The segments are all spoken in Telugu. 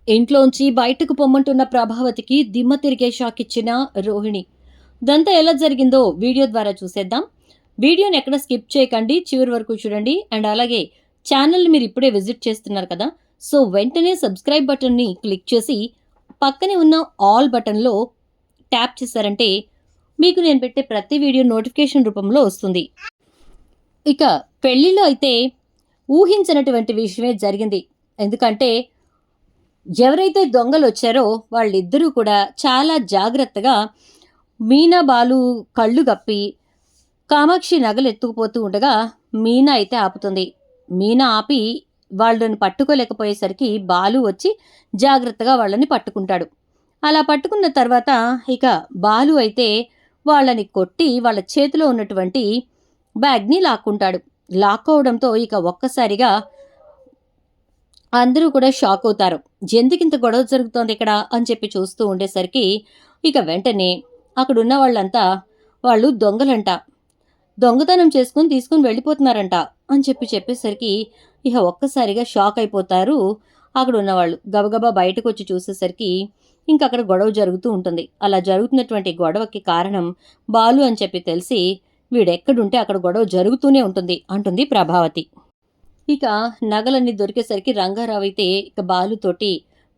ఇంట్లోంచి బయటకు పొమ్మంటున్న ప్రభావతికి దిమ్మ తిరిగే షాక్ ఇచ్చిన రోహిణి. ఇదంతా ఎలా జరిగిందో వీడియో ద్వారా చూసేద్దాం. వీడియోని ఎక్కడ స్కిప్ చేయకండి, చివరి వరకు చూడండి. అండ్ అలాగే ఛానల్ని మీరు ఇప్పుడే విజిట్ చేస్తున్నారు కదా, సో వెంటనే సబ్స్క్రైబ్ బటన్ని క్లిక్ చేసి పక్కనే ఉన్న ఆల్ బటన్లో ట్యాప్ చేశారంటే మీకు నేను పెట్టే ప్రతి వీడియో నోటిఫికేషన్ రూపంలో వస్తుంది. ఇక పెళ్లిలో అయితే ఊహించినటువంటి విషయమే జరిగింది. ఎందుకంటే ఎవరైతే దొంగలొచ్చారో వాళ్ళిద్దరూ కూడా చాలా జాగ్రత్తగా మీనా, బాలు కళ్ళు గప్పి కామాక్షి నగలెత్తుకుపోతూ ఉండగా మీనా అయితే ఆపుతుంది. మీనా ఆపి వాళ్ళని పట్టుకోలేకపోయేసరికి బాలు వచ్చి జాగ్రత్తగా వాళ్ళని పట్టుకుంటాడు. అలా పట్టుకున్న తర్వాత ఇక బాలు అయితే వాళ్ళని కొట్టి వాళ్ళ చేతిలో ఉన్నటువంటి బ్యాగ్ని లాక్కుంటాడు. లాక్కోవడంతో ఇక ఒక్కసారిగా అందరూ కూడా షాక్ అవుతారు. ఎందుకింత గొడవ జరుగుతోంది ఇక్కడ అని చెప్పి చూస్తూ ఉండేసరికి ఇక వెంటనే అక్కడున్న వాళ్ళంతా వాళ్ళు దొంగలంట, దొంగతనం చేసుకుని తీసుకుని వెళ్ళిపోతున్నారంట అని చెప్పేసరికి ఇక ఒక్కసారిగా షాక్ అయిపోతారు. అక్కడ ఉన్నవాళ్ళు గబగబా బయటకు వచ్చి చూసేసరికి ఇంకా అక్కడ గొడవ జరుగుతూ ఉంటుంది. అలా జరుగుతున్నటువంటి గొడవకి కారణం బాలు అని చెప్పి తెలిసి వీడెక్కడుంటే అక్కడ గొడవ జరుగుతూనే ఉంటుంది అంటుంది ప్రభావతి. ఇక నగలన్నీ దొరికేసరికి రంగారావు అయితే ఇక బాలుతోటి,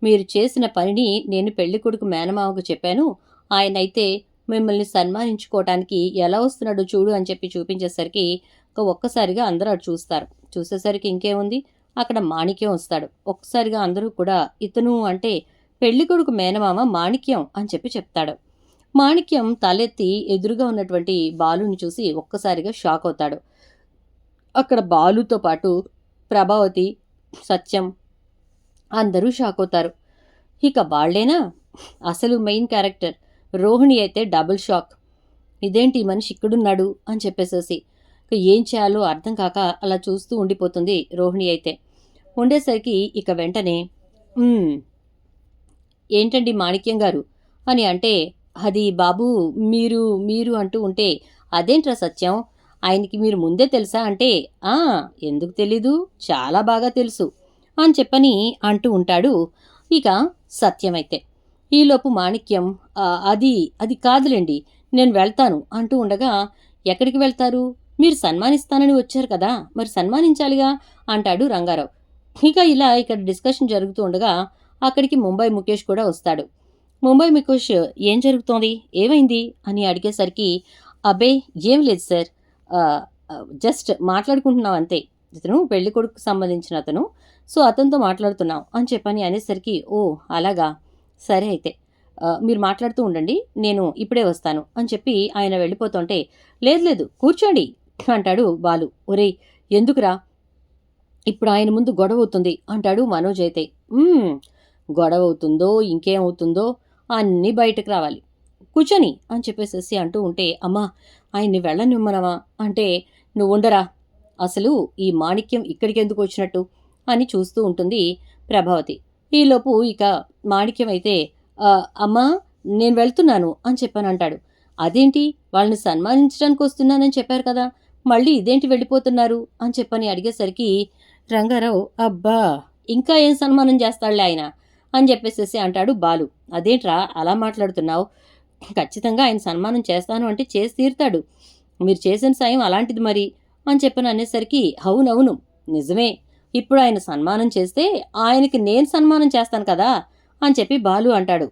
మీరు చేసిన పనిని నేను పెళ్లికొడుకు మేనమామకు చెప్పాను, ఆయనైతే మిమ్మల్ని సన్మానించుకోవటానికి ఎలా వస్తున్నాడో చూడు అని చెప్పి చూపించేసరికి ఒక్కసారిగా అందరూ అటు చూస్తారు. చూసేసరికి ఇంకేముంది, అక్కడ మాణిక్యం వస్తాడు. ఒక్కసారిగా అందరూ కూడా ఇతను అంటే పెళ్లికొడుకు మేనమామ మాణిక్యం అని చెప్పి చెప్తాడు. మాణిక్యం తలెత్తి ఎదురుగా ఉన్నటువంటి బాలుని చూసి ఒక్కసారిగా షాక్ అవుతాడు. అక్కడ బాలుతో పాటు ప్రభావతి, సత్యం అందరూ షాక్ అవుతారు. ఇక వాళ్ళేనా అసలు మెయిన్ క్యారెక్టర్ రోహిణి అయితే డబుల్ షాక్. ఇదేంటి ఈ మనిషి ఇక్కడున్నాడు అని చెప్పేసేసి ఏం చేయాలో అర్థం కాక అలా చూస్తూ ఉండిపోతుంది రోహిణి అయితే. ఉండేసరికి ఇక వెంటనే ఏంటండి మాణిక్యం గారు అని అంటే, అది బాబు మీరు మీరు అంటూ ఉంటే, అదేంట్రా సత్యం ఆయనకి మీరు ముందే తెలుసా అంటే, ఎందుకు తెలీదు, చాలా బాగా తెలుసు అని చెప్పని అంటూ ఉంటాడు ఇక సత్యమైతే. ఈలోపు మాణిక్యం అది అది కాదులేండి, నేను వెళ్తాను అంటూ ఉండగా, ఎక్కడికి వెళ్తారు, మీరు సన్మానిస్తానని వచ్చారు కదా, మరి సన్మానించాలిగా అంటాడు రంగారావు. ఇక ఇలా ఇక్కడ డిస్కషన్ జరుగుతూ ఉండగా అక్కడికి ముంబై ముఖేష్ కూడా వస్తాడు. ముంబై ముఖేష్ ఏం జరుగుతోంది, ఏమైంది అని అడిగేసరికి, అబ్బే ఏం లేదు సార్, జస్ట్ మాట్లాడుకుంటున్నాం అంతే, ఇతను పెళ్లి కొడుకు సంబంధించిన అతను, సో అతనితో మాట్లాడుతున్నాం అని చెప్పని అనేసరికి, ఓ అలాగా, సరే అయితే మీరు మాట్లాడుతూ ఉండండి, నేను ఇప్పుడే వస్తాను అని చెప్పి ఆయన వెళ్ళిపోతుంటే, లేదు లేదు కూర్చోండి అంటాడు బాలు. ఒరేయ్ ఎందుకురా, ఇప్పుడు ఆయన ముందు గొడవ అవుతుంది అంటాడు మనోజ్ అయితే. గొడవ అవుతుందో ఇంకేమవుతుందో అన్నీ బయటకు రావాలి, కూర్చొని అని చెప్పేసేసి అంటూ ఉంటే, అమ్మా ఆయన్ని వెళ్ళనిమ్మనవా అంటే, నువ్వు ఉండరా, అసలు ఈ మాణిక్యం ఇక్కడికి ఎందుకు వచ్చినట్టు అని చూస్తూ ఉంటుంది ప్రభావతి. ఈలోపు ఇక మాణిక్యం అయితే, అమ్మా నేను వెళ్తున్నాను అని చెప్పని అంటాడు. అదేంటి, వాళ్ళని సన్మానించడానికి వస్తున్నానని చెప్పారు కదా, మళ్ళీ ఇదేంటి వెళ్ళిపోతున్నారు అని చెప్పని అడిగేసరికి రంగారావు, అబ్బా ఇంకా ఏం సన్మానం చేస్తాడులే ఆయన అని చెప్పేసేసి అంటాడు బాలు. అదేంట్రా అలా మాట్లాడుతున్నావు, ఖచ్చితంగా ఆయన సన్మానం చేస్తాను అంటే చేసి తీరుతాడు, మీరు చేసిన సాయం అలాంటిది మరి అని చెప్పని అనేసరికి, అవునవును నిజమే, ఇప్పుడు ఆయన సన్మానం చేస్తే ఆయనకి నేను సన్మానం చేస్తాను కదా అని చెప్పి బాలు అంటాడు.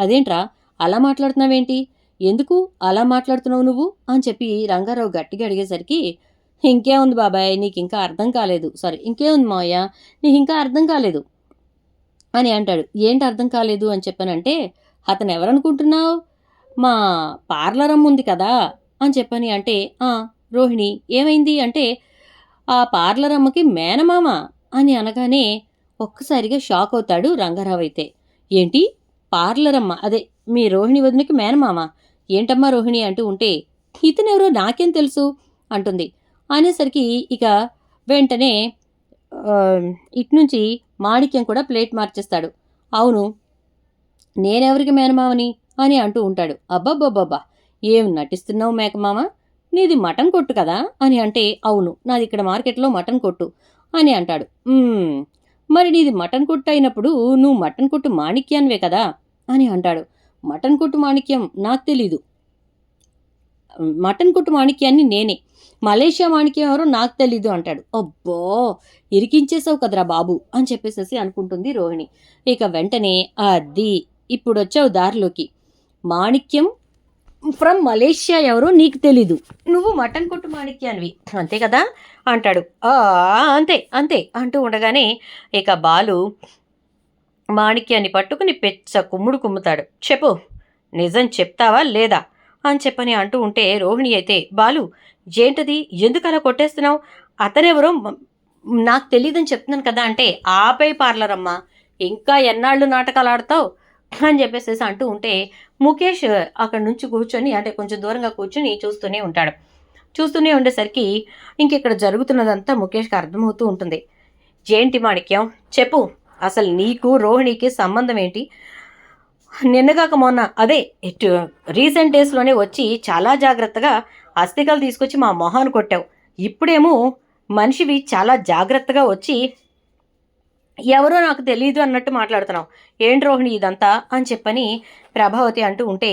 అదేంట్రా అలా మాట్లాడుతున్నావేంటి, ఎందుకు అలా మాట్లాడుతున్నావు నువ్వు అని చెప్పి రంగారావు గట్టిగా అడిగేసరికి, ఇంకేముంది బాబాయ్ నీకు ఇంకా అర్థం కాలేదు, సారీ ఇంకేముంది మావయ్య నీకు ఇంకా అర్థం కాలేదు అని అంటాడు. ఏంటి అర్థం కాలేదు అని చెప్పానంటే, అతను ఎవరనుకుంటున్నావు, మా పార్లర్ అమ్మ ఉంది కదా అని చెప్పని అంటే, రోహిణి ఏమైంది అంటే, ఆ పార్లర్ అమ్మకి మేనమామ అని అనగానే ఒక్కసారిగా షాక్ అవుతాడు రంగారావు అయితే. ఏంటి పార్లర్ అమ్మ, అదే మీ రోహిణి వదినకి మేనమామ, ఏంటమ్మా రోహిణి అంటూ ఉంటే, ఇతనెవరో నాకేం తెలుసు అంటుంది. అనేసరికి ఇక వెంటనే ఇట్నుంచి మాణిక్యం కూడా ప్లేట్ మార్చేస్తాడు. అవును నేనెవరికి మేనమావని అని అంటూ ఉంటాడు. అబ్బబ్బబ్బబ్బా ఏం నటిస్తున్నావు మేకమామ, నీది మటన్ కొట్టు కదా అని అంటే, అవును నాది ఇక్కడ మార్కెట్లో మటన్ కొట్టు అని అంటాడు. మరి నీది మటన్ కొట్టు అయినప్పుడు నువ్వు మటన్ కొట్టు మాణిక్యాన్వే కదా అని అంటాడు. మటన్ కొట్టు మాణిక్యం నాకు తెలీదు. మటన్ కొట్టు మాణిక్యాన్ని నేనే. మలేషియా మాణిక్యం ఎవరో నాకు తెలీదు అంటాడు. అబ్బో, ఇరికించేసావు కదరా బాబు అని చెప్పేసేసి అనుకుంటుంది రోహిణి. ఇక వెంటనే అది ఇప్పుడొచ్చావు దారిలోకి. మాణిక్యం ఫ్రమ్ మలేషియా ఎవరో నీకు తెలీదు, నువ్వు మటన్ కొట్టు మాణిక్యాన్వి అంతే కదా అంటాడు. అంతే అంతే అంటూ ఉండగానే ఇక బాలు మాణిక్యాన్ని పట్టుకుని పెచ్చ కుమ్ముడు కుమ్ముతాడు. చెప్పు, నిజం చెప్తావా లేదా అని చెప్పని అంటూ ఉంటే రోహిణి అయితే, బాలు ఏంటది, ఎందుకు అలా కొట్టేస్తున్నావు, అతనెవరో నాకు తెలియదని చెప్తున్నాను కదా అంటే, ఆపై పార్లర్ అమ్మా, ఇంకా ఎన్నాళ్ళు నాటకాలు ఆడతావు అని చెప్పేసి అంటూ ఉంటే ముఖేష్ అక్కడ నుంచి కూర్చొని, అంటే కొంచెం దూరంగా కూర్చొని చూస్తూనే ఉంటాడు. చూస్తూనే ఉండేసరికి ఇంకెక్కడ జరుగుతున్నదంతా ముఖేష్కి అర్థమవుతూ ఉంటుంది. ఏంటి మాణిక్యం, చెప్పు, అసలు నీకు రోహిణికి సంబంధం ఏంటి? నిన్నగాక మొన్న అదే రీసెంట్ డేస్లోనే వచ్చి చాలా జాగ్రత్తగా అస్థికలు తీసుకొచ్చి మా మొహాన్ని కొట్టావు. ఇప్పుడేమో మనిషివి చాలా జాగ్రత్తగా వచ్చి ఎవరో నాకు తెలియదు అన్నట్టు మాట్లాడుతున్నావు. ఏంటి రోహిణి ఇదంతా అని చెప్పని ప్రభావతి అంటూ ఉంటే,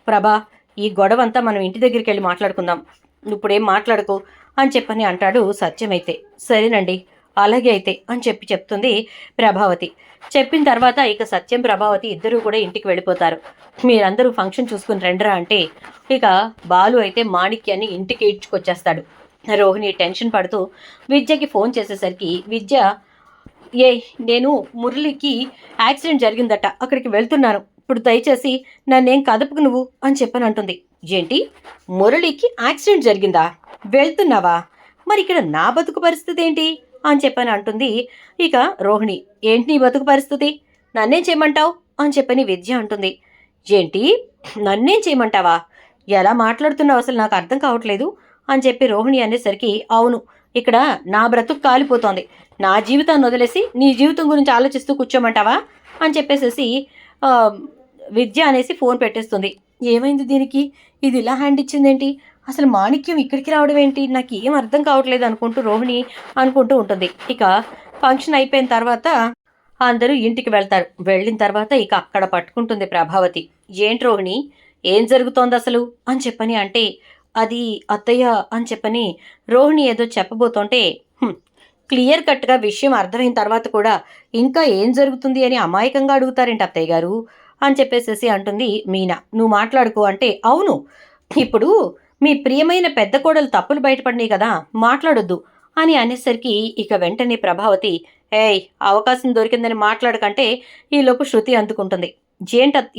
ప్రభా, ఈ గొడవంతా మనం ఇంటి దగ్గరికి వెళ్ళి మాట్లాడుకుందాం, ఇప్పుడేం మాట్లాడుకో అని చెప్పని అంటాడు సత్యమైతే. సరేనండి, అలాగే అయితే అని చెప్తుంది ప్రభావతి. చెప్పిన తర్వాత ఇక సత్యం ప్రభావతి ఇద్దరూ కూడా ఇంటికి వెళ్ళిపోతారు. మీరందరూ ఫంక్షన్ చూసుకుని రండిరా అంటే ఇక బాలు అయితే మాణిక్యాన్ని ఇంటికి ఈడ్చుకొచ్చేస్తాడు. రోహిణి టెన్షన్ పడుతూ విద్యకి ఫోన్ చేసేసరికి, విద్య, నేను మురళికి యాక్సిడెంట్ జరిగిందట, అక్కడికి వెళ్తున్నాను, ఇప్పుడు దయచేసి నన్నేం కదపకు నువ్వు అని చెప్పని అంటుంది. ఏంటి, మురళికి యాక్సిడెంట్ జరిగిందా, వెళ్తున్నావా, మరి ఇక్కడ నా బతుకు పరిస్థితి ఏంటి అని చెప్పని అంటుంది. ఇక రోహిణి, ఏంటి నీ బతుకు పరిస్థితి, నన్నేం చేయమంటావు అని చెప్పని విద్య అంటుంది. ఏంటి, నన్నేం చేయమంటావా, ఎలా మాట్లాడుతున్నావు అసలు నాకు అర్థం కావట్లేదు అని చెప్పి రోహిణి అనేసరికి, అవును, ఇక్కడ నా బ్రతుకు కాలిపోతోంది, నా జీవితాన్ని వదిలేసి నీ జీవితం గురించి ఆలోచిస్తూ కూర్చోమంటావా అని చెప్పేసేసి విద్య అనేసి ఫోన్ పెట్టేస్తుంది. ఏమైంది దీనికి, ఇది ఇలా హ్యాండ్ ఇచ్చిందేంటి, అసలు మాణిక్యం ఇక్కడికి రావడం ఏంటి, నాకు ఏం అర్థం కావట్లేదు అనుకుంటూ రోహిణి అనుకుంటూ ఉంటుంది. ఇక ఫంక్షన్ అయిపోయిన తర్వాత అందరూ ఇంటికి వెళ్తారు. వెళ్ళిన తర్వాత ఇక అక్కడ పట్టుకుంటుంది ప్రభావతి. ఏంటి రోహిణి, ఏం జరుగుతోంది అసలు అని చెప్పని అంటే, అది అత్తయ్య అని చెప్పని రోహిణి ఏదో చెప్పబోతుంటే, క్లియర్ కట్గా విషయం అర్థమైన తర్వాత కూడా ఇంకా ఏం జరుగుతుంది అని అమాయకంగా అడుగుతారేంటి అత్తయ్య గారు అని చెప్పేసేసి అంటుంది మీనా. నువ్వు మాట్లాడుకో అంటే, అవును, ఇప్పుడు మీ ప్రియమైన పెద్ద కోడలు తప్పులు బయటపడినాయి కదా, మాట్లాడొద్దు అని అనేసరికి ఇక వెంటనే ప్రభావతి, ఏయ్, అవకాశం దొరికిందని మాట్లాడకంటే ఈలోపు శృతి అందుకుంటుంది.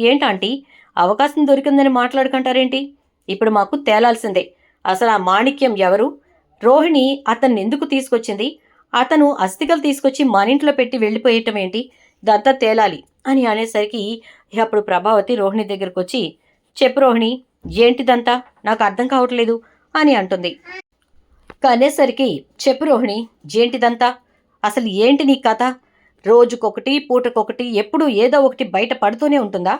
ఏంటంటీ అవకాశం దొరికిందని మాట్లాడుకుంటారేంటి, ఇప్పుడు మాకు తేలాల్సిందే, అసలు ఆ మాణిక్యం ఎవరు, రోహిణి అతన్ని ఎందుకు తీసుకొచ్చింది, అతను అస్థికలు తీసుకొచ్చి మన ఇంట్లో పెట్టి వెళ్ళిపోయటం ఏంటి, ఇదంతా తేలాలి అని అనేసరికి అప్పుడు ప్రభావతి రోహిణి దగ్గరకు వచ్చి, చెప్పు రోహిణి, ఏంటిదంతా నాకు అర్థం కావట్లేదు అని అంటుంది. కనేసరికి, చెప్పు రోహిణి, ఏంటిదంతా, అసలు ఏంటి నీ కథ, రోజుకొకటి పూటకొకటి ఎప్పుడు ఏదో ఒకటి బయట పడుతూనే ఉంటుందా,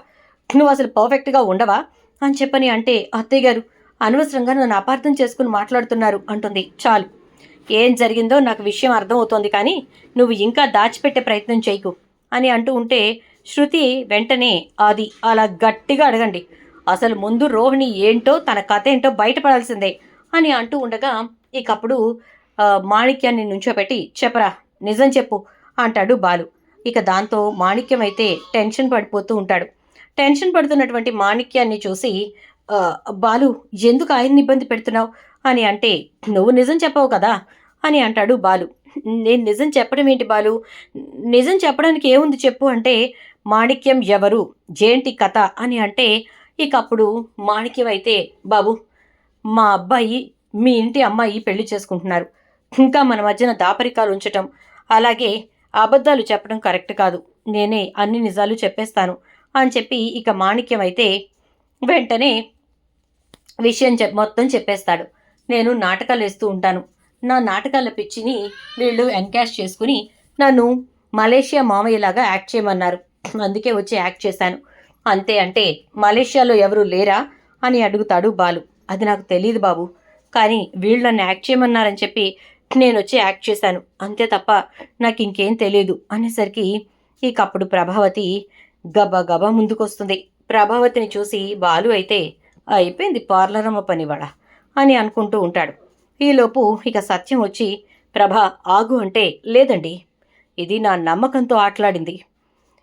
నువ్వు అసలు పర్ఫెక్ట్గా ఉండవా అని చెప్పని అంటే, అత్తయ్య గారు అనవసరంగా నన్ను అపార్థం చేసుకుని మాట్లాడుతున్నారు అంటుంది. చాలు, ఏం జరిగిందో నాకు విషయం అర్థమవుతోంది, కానీ నువ్వు ఇంకా దాచిపెట్టే ప్రయత్నం చేయకు అని అంటూ ఉంటే శృతి వెంటనే, అది అలా గట్టిగా అడగండి, అసలు ముందు రోహిణి ఏంటో తన కథ ఏంటో బయటపడాల్సిందే అని అంటూ ఉండగా ఇకప్పుడు మాణిక్యాన్ని నుంచోబెట్టి, చెప్పరా, నిజం చెప్పు అంటాడు బాలు. ఇక దాంతో మాణిక్యం అయితే టెన్షన్ పడిపోతూ ఉంటాడు. టెన్షన్ పడుతున్నటువంటి మాణిక్యాన్ని చూసి, బాలు, ఎందుకు ఆయన్ని ఇబ్బంది పెడుతున్నావు అని అంటే, నువ్వు నిజం చెప్పవు కదా అని అంటాడు బాలు. నేను నిజం చెప్పడం ఏంటి బాలు, నిజం చెప్పడానికి ఏముంది చెప్పు అంటే, మాణిక్యం ఎవరు, ఏంటి కథ అని అంటే ఇక అప్పుడు మాణిక్యం అయితే, బాబు, మా అబ్బాయి మీ ఇంటి అమ్మాయి పెళ్లి చేసుకుంటున్నారు, ఇంకా మన మధ్యన దాపరికాలు ఉంచటం అలాగే అబద్ధాలు చెప్పడం కరెక్ట్ కాదు, నేనే అన్ని నిజాలు చెప్పేస్తాను అని చెప్పి ఇక మాణిక్యం అయితే వెంటనే విషయం మొత్తం చెప్పేస్తాడు. నేను నాటకాలు వేస్తూ ఉంటాను, నా నాటకాల పిచ్చిని వీళ్ళు ఎన్కాష్ చేసుకుని నన్ను మలేషియా మామయ్యలాగా యాక్ట్ చేయమన్నారు, అందుకే వచ్చి యాక్ట్ చేశాను అంతే. అంటే మలేషియాలో ఎవరు లేరా అని అడుగుతాడు బాలు. అది నాకు తెలియదు బాబు, కానీ వీళ్ళు నన్ను యాక్ట్ చేయమన్నారని చెప్పి నేనొచ్చి యాక్ట్ చేశాను అంతే తప్ప నాకు ఇంకేం తెలియదు అనేసరికి ఇక అప్పుడు ప్రభావతి గబగబా ముందుకొస్తుంది. ప్రభావతిని చూసి బాలు అయితే అయిపోయింది పార్లరమ్మ పనివాడ అని అనుకుంటూ ఉంటాడు. ఈలోపు ఇక సత్యం వచ్చి ప్రభా ఆగు అంటే లేదండి, ఇది నా నమ్మకంతో ఆటలాడింది,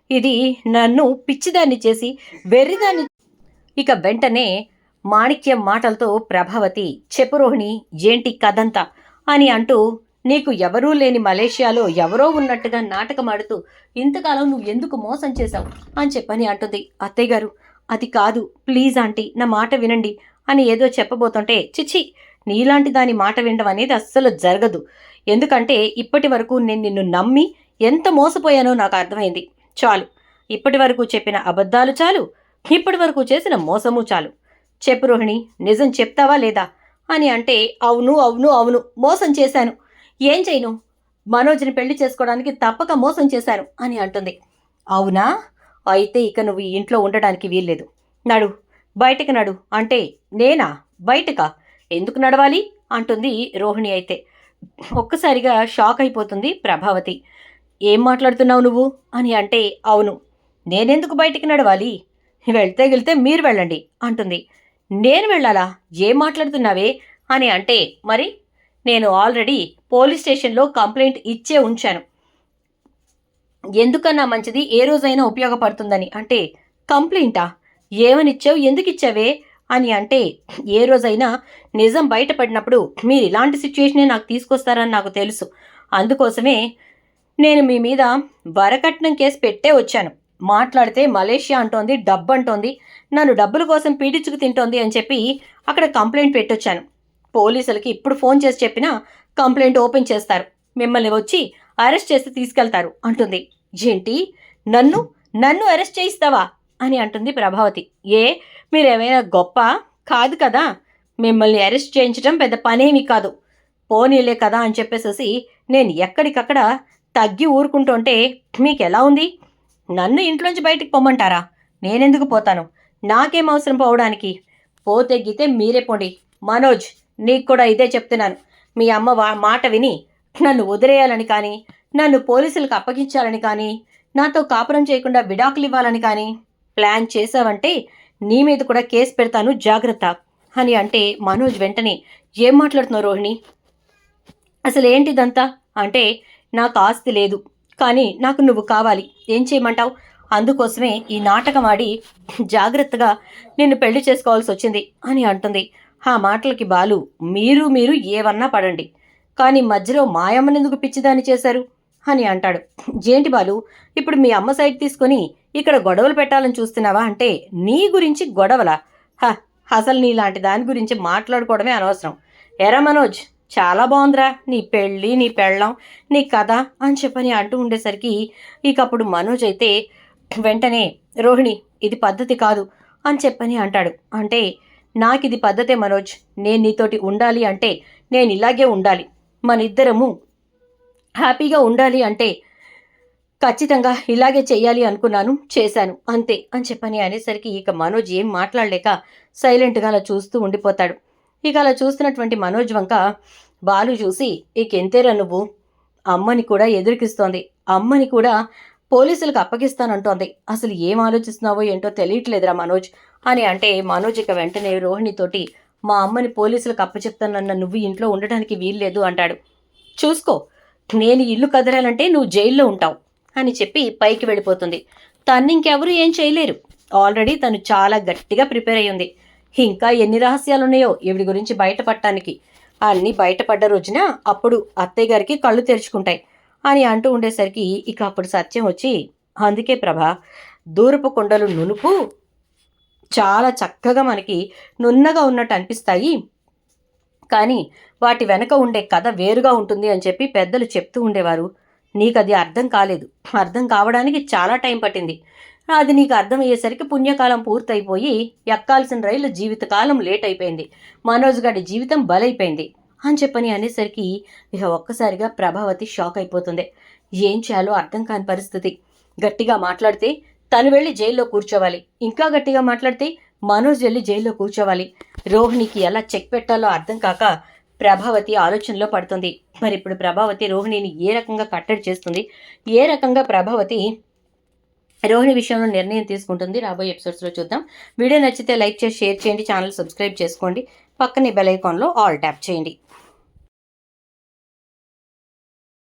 ఇది నన్ను పిచ్చిదాన్ని చేసి వెర్రిదాన్ని. ఇక వెంటనే మాణిక్యం మాటలతో ప్రభావతి చెప్పు రోహిణి ఏంటి కథంతా అని అంటూ నీకు ఎవరూ లేని మలేషియాలో ఎవరో ఉన్నట్టుగా నాటకమాడుతూ ఇంతకాలం నువ్వు ఎందుకు మోసం చేశావు అని చెప్పని అంటుంది. అత్తయ్య గారు అది కాదు, ప్లీజ్ ఆంటీ నా మాట వినండి అని ఏదో చెప్పబోతుంటే చిచి నీలాంటి దాని మాట వినడం అనేది అస్సలు జరగదు. ఎందుకంటే ఇప్పటి వరకు నేను నిన్ను నమ్మి ఎంత మోసపోయానో నాకు అర్థమైంది. చాలు, ఇప్పటి వరకు చెప్పిన అబద్ధాలు చాలు, ఇప్పటి వరకు చేసిన మోసము చాలు. చెప్పు రోహిణి నిజం చెప్తావా లేదా అని అంటే అవును అవును అవును మోసం చేశాను, ఏం చేయను, మనోజ్ని పెళ్లి చేసుకోవడానికి తప్పక మోసం చేశాను అని అంటుంది. అవునా, అయితే ఇక నువ్వు ఈ ఇంట్లో ఉండడానికి వీల్లేదు, నడు బయటకు నడు అంటే నేనా బయటకా, ఎందుకు నడవాలి అంటుంది రోహిణి. అయితే ఒక్కసారిగా షాక్ అయిపోతుంది ప్రభావతి. ఏం మాట్లాడుతున్నావు నువ్వు అని అంటే అవును నేనెందుకు బయటికి నడవాలి, వెళ్తే గెలితే మీరు వెళ్ళండి అంటుంది. నేను వెళ్ళాలా, ఏం మాట్లాడుతున్నావే అని అంటే మరి నేను ఆల్రెడీ పోలీస్ స్టేషన్లో కంప్లైంట్ ఇచ్చే ఉంచాను, ఎందుకన్నా మంచిది ఏ రోజైనా ఉపయోగపడుతుందని అంటే కంప్లైంటా, ఏమనిచ్చావు ఎందుకు ఇచ్చావే అని అంటే ఏ రోజైనా నిజం బయటపడినప్పుడు మీరు ఇలాంటి సిచ్యువేషనే నాకు తీసుకొస్తారని నాకు తెలుసు, అందుకోసమే నేను మీ మీద వరకట్నం కేసు పెట్టే వచ్చాను. మాట్లాడితే మలేషియా అంటోంది, డబ్బు అంటోంది, నన్ను డబ్బుల కోసం పీడించుకు తింటోంది అని చెప్పి అక్కడ కంప్లైంట్ పెట్టొచ్చాను. పోలీసులకి ఇప్పుడు ఫోన్ చేసి చెప్పినా కంప్లైంట్ ఓపెన్ చేస్తారు, మిమ్మల్ని వచ్చి అరెస్ట్ చేసి తీసుకెళ్తారు అంటుంది. ఏంటి నన్ను నన్ను అరెస్ట్ చేయిస్తావా అని అంటుంది ప్రభావతి. ఏ మీరేమైనా గొప్ప కాదు కదా, మిమ్మల్ని అరెస్ట్ చేయించడం పెద్ద పనేమీ కాదు, పోనీలే కదా అని చెప్పేసేసి నేను ఎక్కడికక్కడ తగ్గి ఊరుకుంటుంటే మీకు ఎలా ఉంది, నన్ను ఇంట్లోంచి బయటికి పొమ్మంటారా, నేనెందుకు పోతాను, నాకేం అవసరం పోవడానికి, పోతే గీతే మీరే పోండి. మనోజ్ నీకు కూడా ఇదే చెప్తున్నాను, మీ అమ్మ మాట విని నన్ను వదిలేయాలని కానీ, నన్ను పోలీసులకు అప్పగించాలని కానీ, నాతో కాపురం చేయకుండా విడాకులు ఇవ్వాలని కానీ ప్లాన్ చేశావంటే నీ మీద కూడా కేసు పెడతాను జాగ్రత్త అని అంటే మనోజ్ వెంటనే ఏం మాట్లాడుతున్నావు రోహిణి, అసలు ఏంటిదంతా అంటే నాకు ఆస్తి లేదు కానీ నాకు నువ్వు కావాలి, ఏం చేయమంటావు, అందుకోసమే ఈ నాటకం ఆడి జాగ్రత్తగా నిన్ను పెళ్లి చేసుకోవాల్సి వచ్చింది అని అంటుంది. ఆ మాటలకి బాలు మీరు ఏవన్నా పడండి కానీ మధ్యలో మాయమ్మనెందుకు పిచ్చిదాన్ని చేశారు అని అంటాడు. ఏంటి బాలు ఇప్పుడు మీ అమ్మ సైడ్ తీసుకొని ఇక్కడ గొడవలు పెట్టాలని చూస్తున్నావా అంటే నీ గురించి గొడవలా, అసలు నీలాంటి దాని గురించి మాట్లాడుకోవడమే అనవసరం. ఎరా మనోజ్ చాలా బాగుందిరా నీ పెళ్ళి నీ పెళ్ళం నీ కథ అని చెప్పని అంటూ ఉండేసరికి ఇక అప్పుడు మనోజ్ అయితే వెంటనే రోహిణి ఇది పద్ధతి కాదు అని చెప్పని అంటాడు. అంటే నాకు ఇది పద్ధతే మనోజ్, నేను నీతోటి ఉండాలి అంటే నేను ఇలాగే ఉండాలి, మన ఇద్దరము హ్యాపీగా ఉండాలి అంటే ఖచ్చితంగా ఇలాగే చెయ్యాలి అనుకున్నాను, చేశాను అంతే అని చెప్పని అనేసరికి ఇక మనోజ్ ఏం మాట్లాడలేక సైలెంట్గా అలా చూస్తూ ఉండిపోతాడు. ఇక అలా చూస్తున్నటువంటి మనోజ్ వంక బాలు చూసి ఇక ఎంతేరా నువ్వు, అమ్మని కూడా ఎదురికిస్తోంది, అమ్మని కూడా పోలీసులకు అప్పగిస్తానంటోంది, అసలు ఏం ఆలోచిస్తున్నావో ఏంటో తెలియట్లేదురా మనోజ్ అని అంటే మనోజ్ ఇక వెంటనే రోహిణితోటి మా అమ్మని పోలీసులకు అప్పచెప్తానన్న నువ్వు ఇంట్లో ఉండడానికి వీల్లేదు అంటాడు. చూసుకో నేను ఇల్లు కదరాలంటే నువ్వు జైల్లో ఉంటావు అని చెప్పి పైకి వెళ్ళిపోతుంది. తను ఇంకెవరు ఏం చేయలేరు, ఆల్రెడీ తను చాలా గట్టిగా ప్రిపేర్ అయ్యి ఉంది. ఇంకా ఎన్ని రహస్యాలున్నాయో ఈవిడి గురించి బయటపడటానికి, అన్నీ బయటపడ్డ రోజున అప్పుడు అత్తయ్య గారికి కళ్ళు తెరుచుకుంటాయి అని అంటూ ఉండేసరికి ఇక అప్పుడు సత్యం వచ్చి అందుకే ప్రభా దూరపు కొండలు నునుపు చాలా చక్కగా మనకి నున్నగా ఉన్నట్టు అనిపిస్తాయి కానీ వాటి వెనక ఉండే కథ వేరుగా ఉంటుంది అని చెప్పి పెద్దలు చెప్తూ ఉండేవారు. నీకు అది అర్థం కాలేదు, అర్థం కావడానికి చాలా టైం పట్టింది, అది నీకు అర్థమయ్యేసరికి పుణ్యకాలం పూర్తయిపోయి ఎక్కాల్సిన రైలు జీవితకాలం లేట్ అయిపోయింది, మనోజ్ గారి జీవితం బలైపోయింది అని చెప్పని అనేసరికి ఇక ఒక్కసారిగా ప్రభావతి షాక్ అయిపోతుంది. ఏం చేయాలో అర్థం కాని పరిస్థితి. గట్టిగా మాట్లాడితే తను వెళ్ళి జైల్లో కూర్చోవాలి, ఇంకా గట్టిగా మాట్లాడితే మనోజ్ వెళ్ళి జైల్లో కూర్చోవాలి. రోహిణికి ఎలా చెక్ పెట్టాలో అర్థం కాక ప్రభావతి ఆలోచనలో పడుతుంది. మరి ఇప్పుడు ప్రభావతి రోహిణిని ఏ రకంగా కట్టడి చేస్తుంది, ఏ రకంగా ప్రభావతి రోహిణి విషయంలో నిర్ణయం తీసుకుంటుంది, రాబోయే ఎపిసోడ్స్లో చూద్దాం. వీడియో నచ్చితే లైక్ చేసి షేర్ చేయండి, ఛానల్ సబ్స్క్రైబ్ చేసుకోండి, పక్కనే బెల్ ఐకాన్లో ఆల్ ట్యాప్ చేయండి.